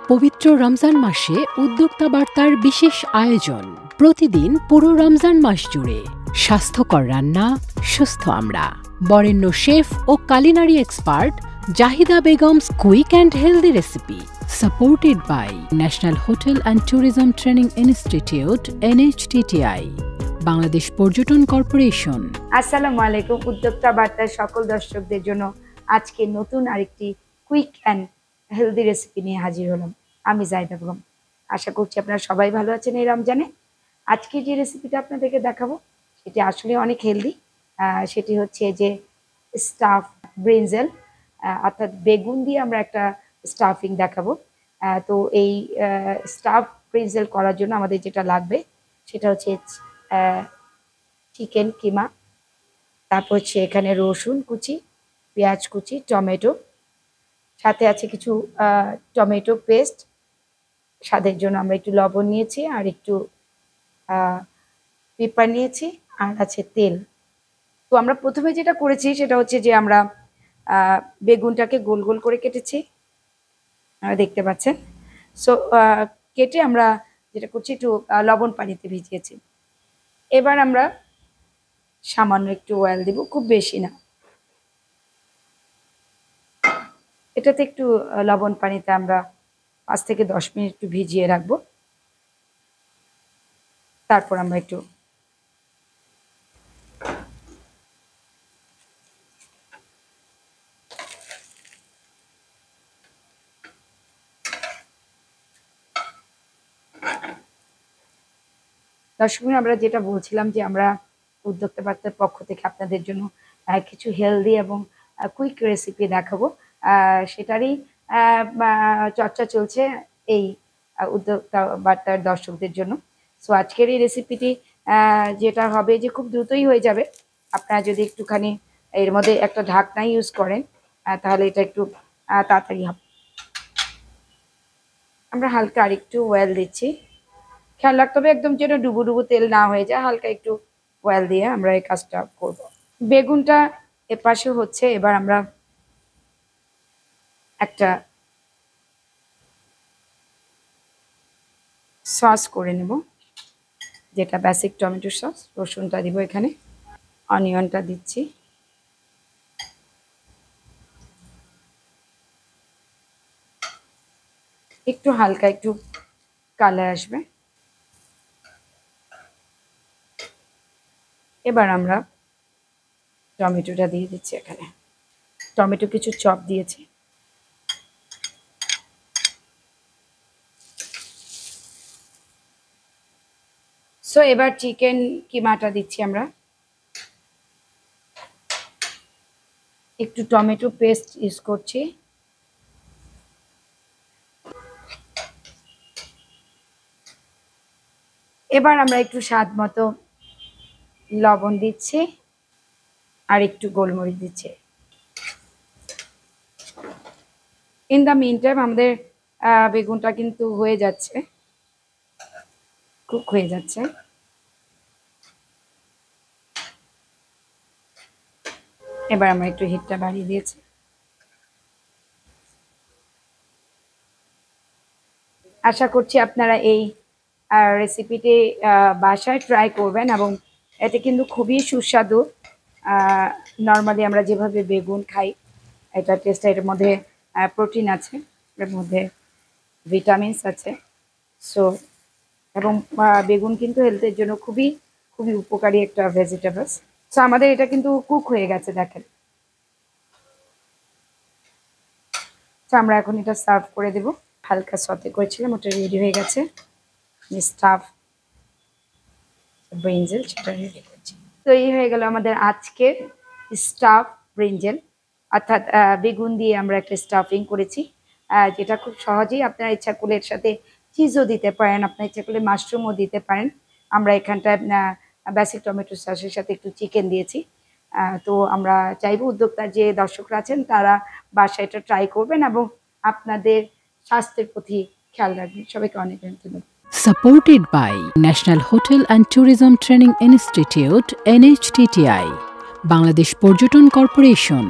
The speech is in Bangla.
পবিত্র রমজান মাসে উদ্যোক্তা বার্তার বিশেষ আয়োজন। প্রতিদিন পুরো রমজান মাস জুড়ে স্বাস্থ্যকর রান্না, সুস্থ আমরা। বরেণ্য শেফ ও culinary expert Zahida Begum's quick and healthy recipe. Supported by national hotel and tourism training institute NHTTI, Bangladesh পর্যটন কর্পোরেশন। আসসালামু আলাইকুম। উদ্যোক্তা বার্তার সকল দর্শকদের জন্য আজকে নতুন আরেকটি কুইক অ্যান্ড হেলদি রেসিপি নিয়ে হাজির হলাম। আমি জাহিদা বেগম। আশা করছি আপনারা সবাই ভালো আছেন এই রমজানে। আজকে যে রেসিপিটা আপনাদেরকে দেখাবো সেটি আসলে অনেক হেলদি। সেটি হচ্ছে যে স্টাফ ব্রিঞ্জেল, অর্থাৎ বেগুন দিয়ে আমরা একটা স্টাফিং দেখাবো। তো এই স্টাফ ব্রিঞ্জেল করার জন্য আমাদের যেটা লাগবে সেটা হচ্ছে চিকেন কিমা, তারপর হচ্ছে এখানে রসুন কুচি, পেঁয়াজ কুচি, টমেটো, সাথে আছে কিছু টমেটো পেস্ট, স্বাদের জন্য আমরা একটু লবণ নিয়েছি, আর একটু পেপার নিয়েছি, আর আছে তেল। তো আমরা প্রথমে যেটা করেছি সেটা হচ্ছে যে আমরা বেগুনটাকে গোল গোল করে কেটেছি, দেখতে পাচ্ছেন। সো কেটে আমরা যেটা করছি একটু লবণ পানিতে ভিজিয়েছি। এবার আমরা সামান্য একটু অয়েল দিব, খুব বেশি না। এটাতে একটু লবণ পানিতে আমরা 5 থেকে 10 মিনিট একটু ভিজিয়ে রাখবো। তারপর আমরা একটু দর্শক, আমরা যেটা বলছিলাম যে আমরা উদ্যোক্তা বার্তার পক্ষ থেকে আপনাদের জন্য কিছু হেলদি এবং কুইক রেসিপি দেখাবো। সেটারই চর্চা চলছে এই উদ্যোক্তা বার্তার দর্শকদের জন্য। সো আজকের এই রেসিপিটি যেটা হবে যে খুব দ্রুতই হয়ে যাবে। আপনারা যদি একটুখানি এর মধ্যে একটা ঢাকনা ইউজ করেন তাহলে এটা একটু তাড়াতাড়ি হবে। আমরা হালকা আরেকটু অয়েল দিচ্ছি, খেয়াল রাখতে হবে একদম যেন ডুবো ডুবো তেল না হয়ে যায়। হালকা একটু অয়েল দিয়ে আমরা এই কাজটা করব। বেগুনটা এপাশে হচ্ছে, এবার আমরা একটা সস করে নেব, যেটা বেসিক টমেটো সস। রসুনটা দিব এখানে, অনিয়নটা দিচ্ছি, একটু হালকা একটু কালার আসবে। এবার আমরা টমেটোটা দিয়ে দিচ্ছি এখানে। টমেটো কিছু চপ দিয়েছি। সো এবার চিকেন কিমাটা দিচ্ছি আমরা। একটু টমেটো পেস্ট ইউজ করছি। এবার আমরা একটু স্বাদ মতো লবণ দিচ্ছি, আর একটু গোলমরিচ দিচ্ছি। ইন দ্য মিন টাইম আমাদের বেগুনটা কিন্তু হয়ে যাচ্ছে, কুক হয়ে যাচ্ছে। এবার আমরা একটু হিটটা বাড়িয়ে দিয়েছি। আশা করছি আপনারা এই রেসিপিটি বাসায় ট্রাই করবেন, এবং এতে কিন্তু খুবই সুস্বাদু। নর্মালি আমরা যেভাবে বেগুন খাই, এটা টেস্টটা, এর মধ্যে প্রোটিন আছে, এর মধ্যে ভিটামিনস আছে। সো এবং বেগুন কিন্তু হেলথের জন্য খুবই খুবই উপকারী একটা ভেজিটেবলস। সো আমাদের এটা কিন্তু কুক হয়ে গেছে, দেখেন। তো আমরা এখন এটা সার্ভ করে দেব। হালকা সতে করেছিলাম, ওটা রেডি হয়ে গেছে। স্টাফ ব্রিঞ্জেল সেটা রেডি করছি। তো এই হয়ে গেল আমাদের আজকের স্টাফ ব্রিঞ্জেল, অর্থাৎ বেগুন দিয়ে আমরা একটা স্টাফিং করেছি, যেটা খুব সহজেই আপনারা ইচ্ছা করলে এর সাথে চিজও দিতে পারেন, আপনার ইচ্ছা করলে মাশরুমও দিতে পারেন। আমরা এখানটায় বেসিক টমেটো সসের সাথে একটু চিকেন দিয়েছি। তো আমরা চাইবো উদ্যোক্তার যে দর্শকরা আছেন তারা বাসায় এটা ট্রাই করবেন এবং আপনাদের স্বাস্থ্যের প্রতি খেয়াল রাখবেন। সবাইকে অনেক ধন্যবাদ। Supported by National Hotel and Tourism Training Institute NHTTI, Bangladesh পর্যটন কর্পোরেশন।